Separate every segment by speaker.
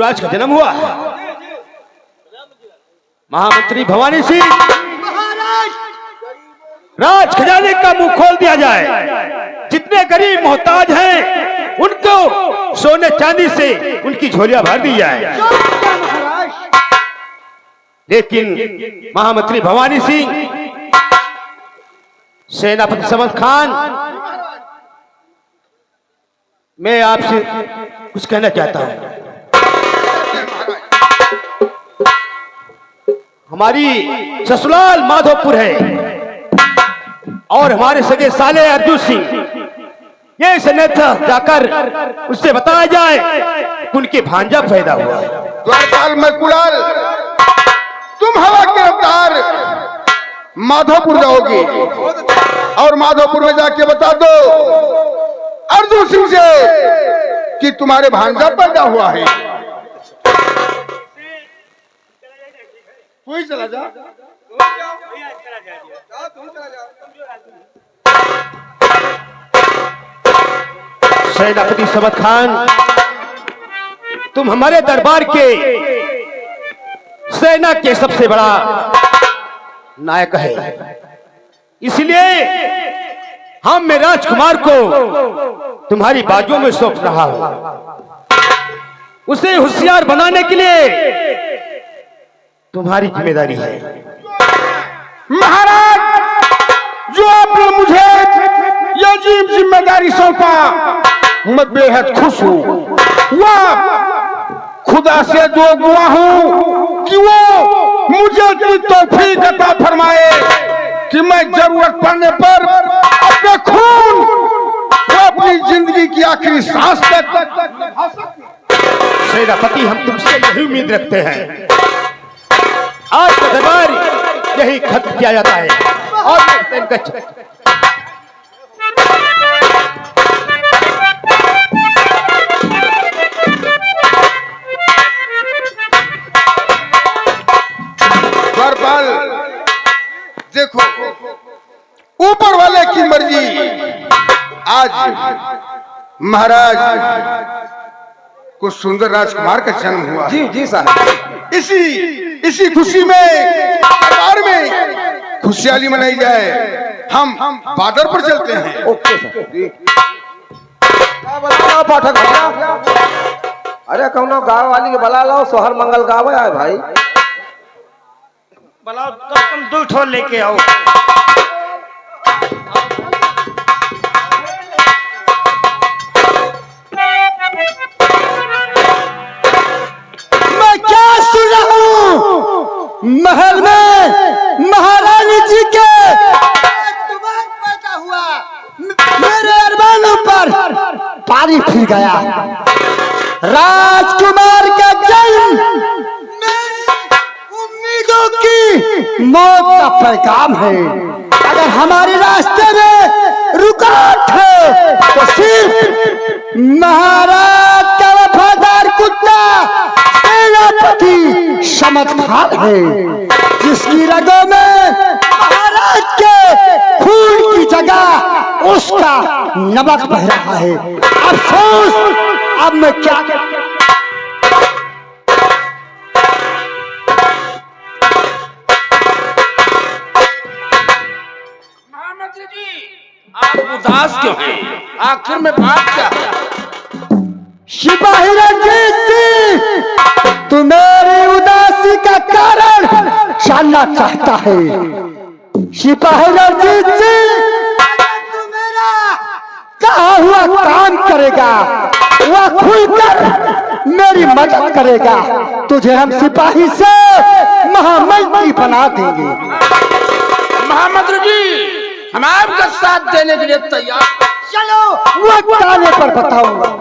Speaker 1: युवराज का जन्म हुआ। महामंत्री भवानी सिंह, राज खजाने का मुंह खोल दिया जाए। जितने गरीब मोहताज हैं उनको सोने चांदी से उनकी झोलियां भर दी जाए। लेकिन महामंत्री भवानी सिंह, सेनापति समद खान, मैं आपसे कुछ कहना चाहता हूं। हमारी ससुराल माधोपुर है और हमारे सगे साले अर्जुन सिंह, ये सनेता जाकर उससे बताया जाए कि उनके भांजा पैदा हुआ है।
Speaker 2: द्वारपाल में कुलाल, तुम हवा के रफ्तार माधोपुर जाओगी और माधोपुर में जाके बता दो अर्जुन सिंह से कि तुम्हारे भांजा पैदा हुआ है। तू ही चला जा।
Speaker 1: सेनापति समद खान, तुम हमारे दरबार के सेना के सबसे बड़ा नायक है, इसलिए हम मैं राजकुमार को तुम्हारी बाजुओं में सौंप रहा हूं। उसे होशियार बनाने के लिए तुम्हारी जिम्मेदारी है।
Speaker 2: महाराज, जो आपने मुझे यह अजीब जिम्मेदारी सौंपा, मैं बेहद खुश हूं। वह खुदा से जो दुआ हूं कि वो मुझे इतनी तौफीक अता फरमाए कि मैं जरूरत पड़ने पर अपने खून को अपनी जिंदगी की आखिरी सांस तक।
Speaker 1: सेनापति, हम तुमसे यही उम्मीद रखते हैं। आज का दरबार यही खत्म किया जाता है और
Speaker 2: द्वारपाल, देखो ऊपर वाले की मर्जी, आज महाराज को सुंदर राजकुमार का जन्म हुआ।
Speaker 3: जी जी साहब,
Speaker 2: इसी खुशी में दरबार में खुशहाली मनाई जाए। हम बादर पर चलते हैं।
Speaker 3: Okay sir. क्या बताओ पाठक भैया? अरे कौनो गाँव वाली के बला लाओ, सोहर मंगल गावे आए भाई।
Speaker 4: बुलाओ तो तुम 2 ठो लेके आओ।
Speaker 1: मैं क्या सुन रहा हूँ महल में महारानी जी के पैदा हुआ, मेरे अरमानों पर पानी फिर गया। राजकुमार का जन्म उम्मीदों की मौत का पैगाम है। अगर हमारे रास्ते में रुकावट है तो सिर्फ महाराज का वफादार कुत्ता सेनापति समद खान है, जिसकी रगों में महाराज के खून की जगह उसका नमक बह रहा है। अफसोस, अब मैं क्या
Speaker 4: आप उदास क्यों हैं? आखिर में बात क्या है?
Speaker 1: सिपाही रणजीत सिंह, तू मेरी उदासी का कारण जानना चाहता है। सिपाही रणजीत सिंह, तू मेरा कहा हुआ काम करेगा, वह खुलकर मेरी मदद करेगा। तुझे हम सिपाही से महामंत्री बना देंगे।
Speaker 4: महामंत्री जी, हम आपका साथ देने के लिए तैयार।
Speaker 1: चलो वक्त आने पर बताऊंगा।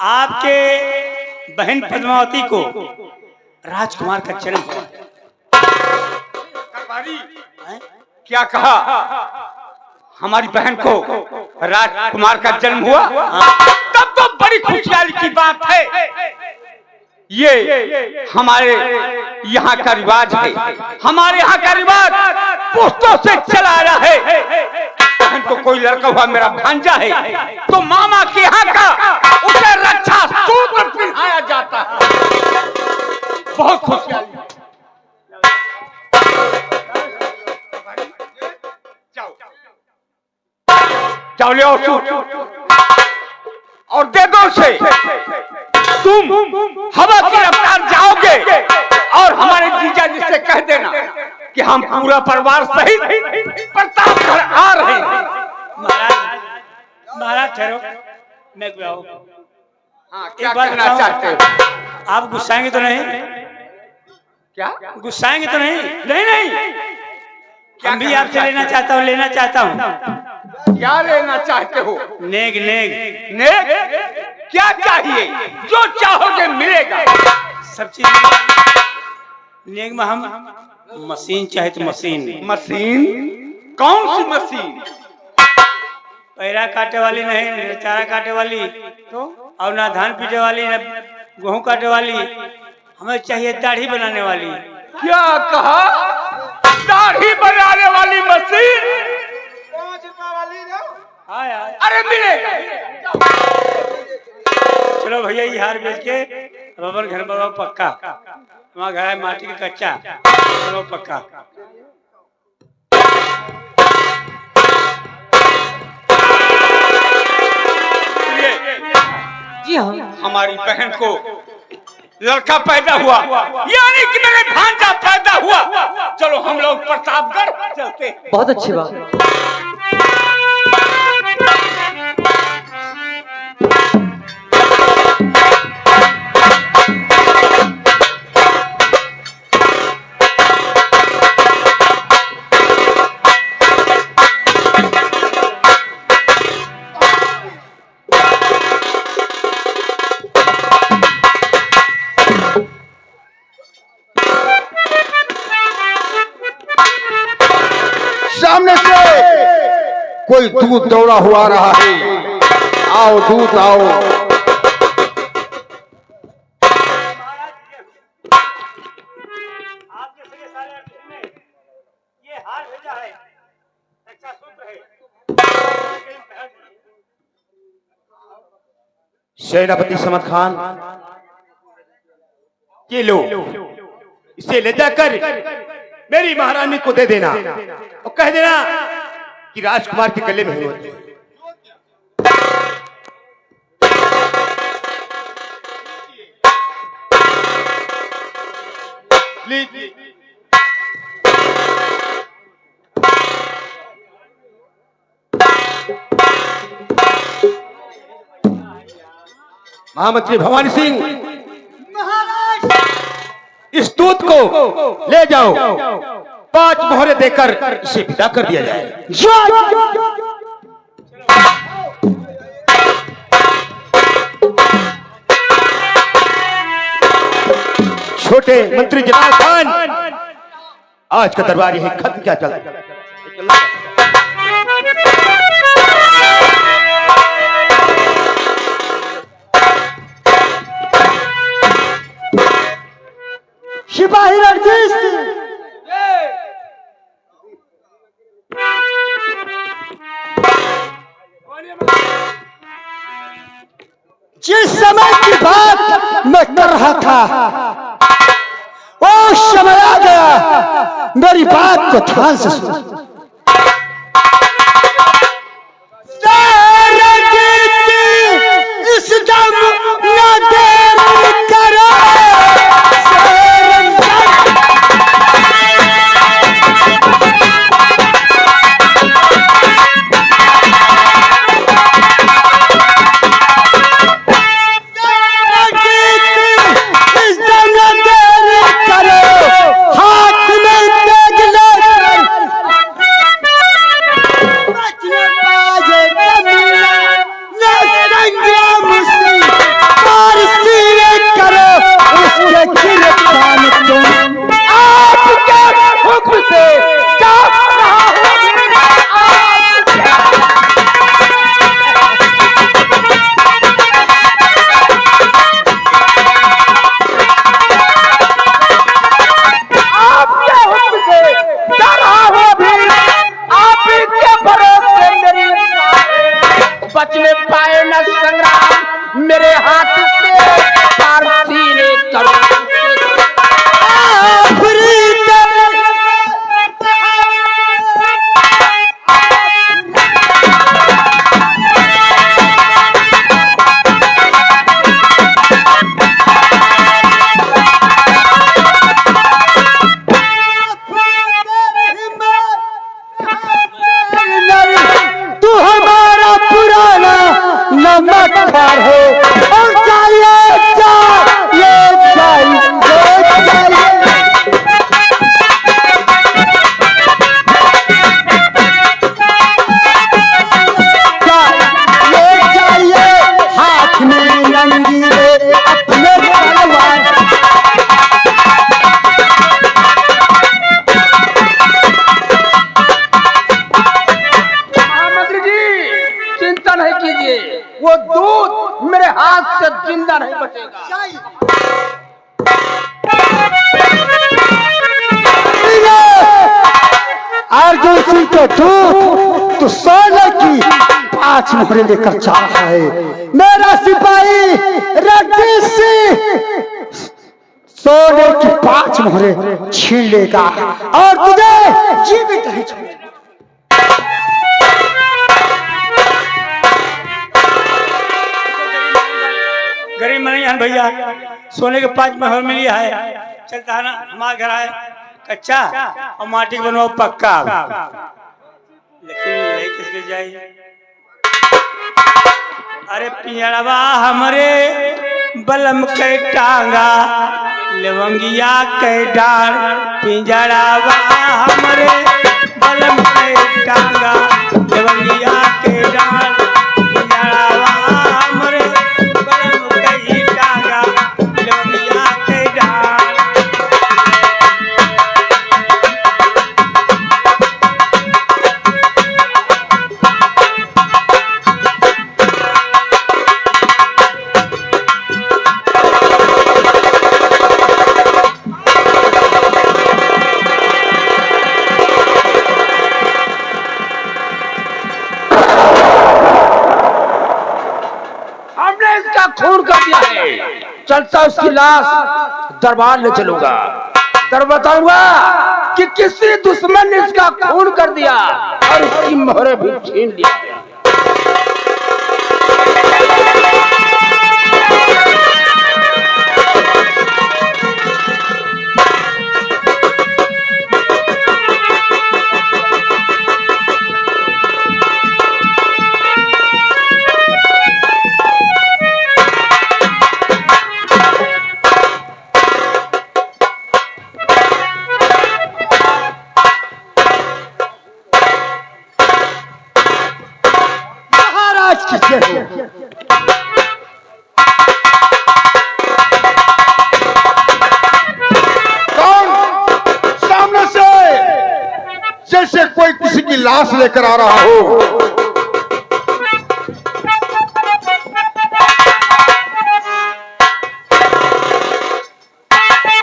Speaker 4: आपके बहन पद्मावती को राजकुमार का जन्म हुआ।
Speaker 1: क्या कहा? हमारी बहन को राजकुमार का जन्म हुआ, तब तो बड़ी खुशहाली की बात है। ये हमारे यहाँ का रिवाज है, हमारे यहाँ का रिवाज पुश्तों से चला आ रहा है। बहन को कोई लड़का हुआ मेरा भांजा है तो मामा के यहाँ का उसे रक्षा सूत्र पहनाया जाता है। बहुत खुशहाली। जाओ ले आओ और दे दो उसे। तुम हवा की रफ्तार जाओगे और हमारे जीजा जी से कह देना कि हम पूरा परिवार सहित प्रतापगढ़ आ रहे हैं।
Speaker 5: महाराज ठहरो, मैं बुलाऊं।
Speaker 1: हाँ, क्या कहना चाहते हो?
Speaker 5: आप गुस्साएंगे तो नहीं?
Speaker 1: क्या
Speaker 5: गुस्साएंगे तो नहीं?
Speaker 1: नहीं नहीं,
Speaker 5: हम भी आपसे लेना चाहता हूँ।
Speaker 1: क्या लेना चाहते हो?
Speaker 5: नेग नेग
Speaker 1: नेग? क्या चाहिए? जो चाहोगे मिलेगा।
Speaker 5: सब चीज नेग में हम मशीन चाहे तो मशीन।
Speaker 1: मशीन? कौन सी मशीन?
Speaker 5: पैरा काटे वाली नहीं, न चारा काटे वाली तो, और ना धान पीटे वाली, न गेहूं काटे वाली। हमें चाहिए दाढ़ी बनाने वाली।
Speaker 1: क्या कहा? दाढ़ी बनाने वाली मशीन?
Speaker 3: 5 रुपए वाली ना?
Speaker 5: हाँ यार,
Speaker 1: अरे मिलेगा।
Speaker 5: चलो भैया ये हार बेच के अपन घर बनाओ पक्का। हमारा घर है माटी का कच्चा, चलो पक्का।
Speaker 6: जी हाँ,
Speaker 1: हमारी बहन को लड़का पैदा हुआ, यानी कि मेरे भांजा पैदा हुआ। चलो हम लोग प्रतापगढ़ चलते हैं।
Speaker 6: बहुत अच्छी बात।
Speaker 2: सामने से कोई दूध दौड़ा हुआ रहा है। आओ दूध आओ।
Speaker 5: ये हार भेजा है, अच्छा सूत्र है।
Speaker 1: सेनापति समद खान, ये लो, इसे ले जाकर मेरी महारानी को दे देना और कह देना कि राजकुमार के गले में है। महामंत्री भवानी सिंह, इस दूत को ले जाओ, 5 मोहरे देकर इसे विदा कर दिया जाए। छोटे मंत्री जलाल खान, आज का दरबार यही खत्म क्या चल रहा है?
Speaker 6: सिपाही रणजीत सिंह, जिस समय की बात मैं कर रहा था वो समय आ गया। मेरी बात को ध्यान से सुनो। इस दम न देरी करो।
Speaker 4: बचने पाए न संग्राम मेरे हाथ से पार्थी ने करो
Speaker 6: तू हमारा पुराना नमकदार है और चाहिए हाथ में नंगी रे अपने तलवार।
Speaker 4: महामंत्री जी चिंता नहीं कीजिए, वो दूध मेरे हाथ से जिंदा नहीं बचेगा।
Speaker 6: अर्जुन सिंह को तो 16 की 5 मोहरे लेकर जा रहा है। मेरा सिपाही रणजीत सिंह 16 की 5 मोहरे छीन लेगा और तुझे जीवित नहीं छोड़ेगा।
Speaker 5: गरीब मनैहन भैया सोने के 5 महल मिली है, चलता है ना हमारे घर आए कच्चा और माटी के बनवा पक्का, लेकिन यही किसके जाए। अरे पियड़वा हमरे बलम के टांगा लवंगिया के डार, पिंजड़ावा हमरे बलम के टांगा लवंगिया के डार, पिंजड़ावा हमरे बलम के टांगा लवंगिया के डार।
Speaker 4: खून कर दिया है, चलता उसकी लाश दरबार ले चलूंगा, दर बताऊंगा कि किसी दुश्मन ने इसका खून कर दिया और उसकी मोहरे भी छीन लिया।
Speaker 2: कौन सामने से जैसे कोई किसी की लाश लेकर आ रहा हो।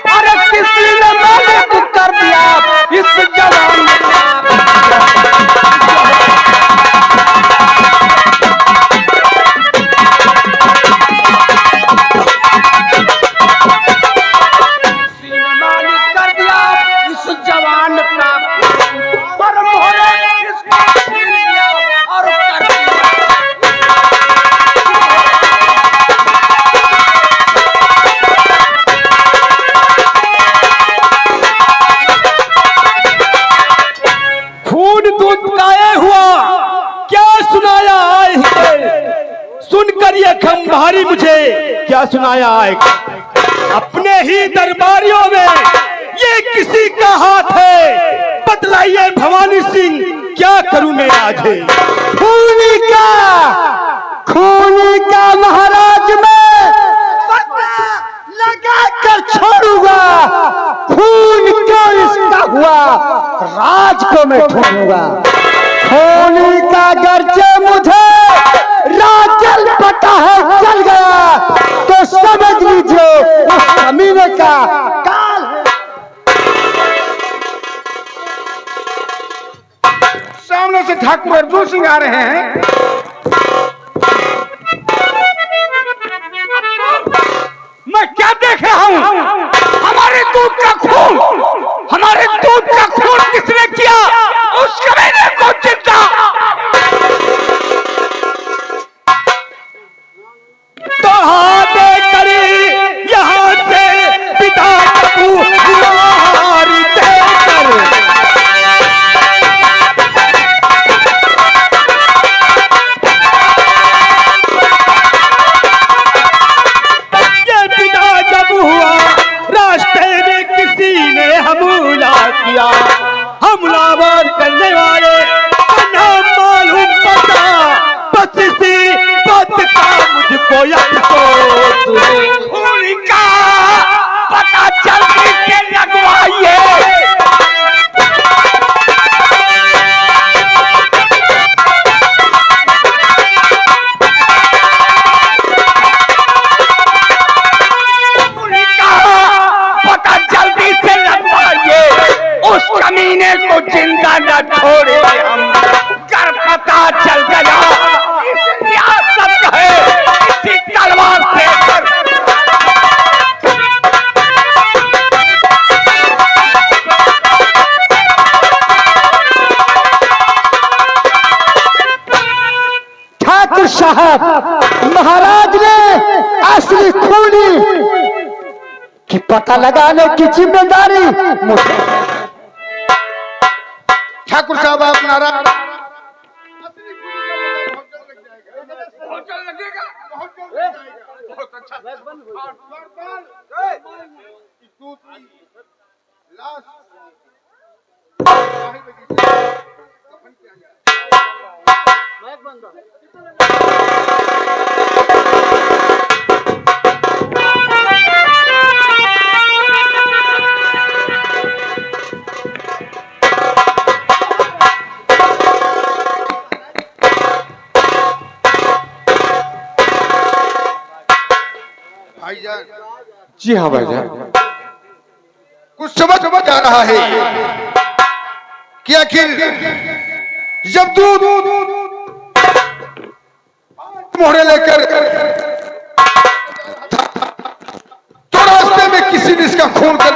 Speaker 4: अरे किसी ने मैंने को कर दिया इस जवान ने।
Speaker 1: सुनकर ये खंभारी मुझे क्या सुनाया है, अपने ही दरबारियों में ये किसी का हाथ है, बतलाइए भवानी सिंह क्या करूं मैं आज।
Speaker 6: खूनी का महाराज में लगा कर छोड़ूंगा, खून क्यों इसका हुआ राज को मैं ढूंढूंगा। खूनी का गर्जे मुझे राजल पता है चल गया तो समझ लीजिए उस कमीने का काल है।
Speaker 2: सामने से ठाकुर अर्जुन सिंह आ रहे हैं।
Speaker 4: अफसोस खून का पता जल्दी से लगवाइए। पता जल्दी से लगवाइए, उस कमीने को जिंदा न छोड़े हम। कर पता चल गया इस रियासत है इसी तलवार से
Speaker 6: ठाकुर साहब, महाराज ने असली खूनी की पता लगाने की जिम्मेदारी मुझे।
Speaker 2: ठाकुर साहब आप नाराज बहुत अच्छा भाईजान।
Speaker 3: जी हाँ भाईजान।
Speaker 2: कुछ समझ आ रहा है कि आखिर जब दूध मोहरे लेकर तो रास्ते में किसी ने इसका खून कर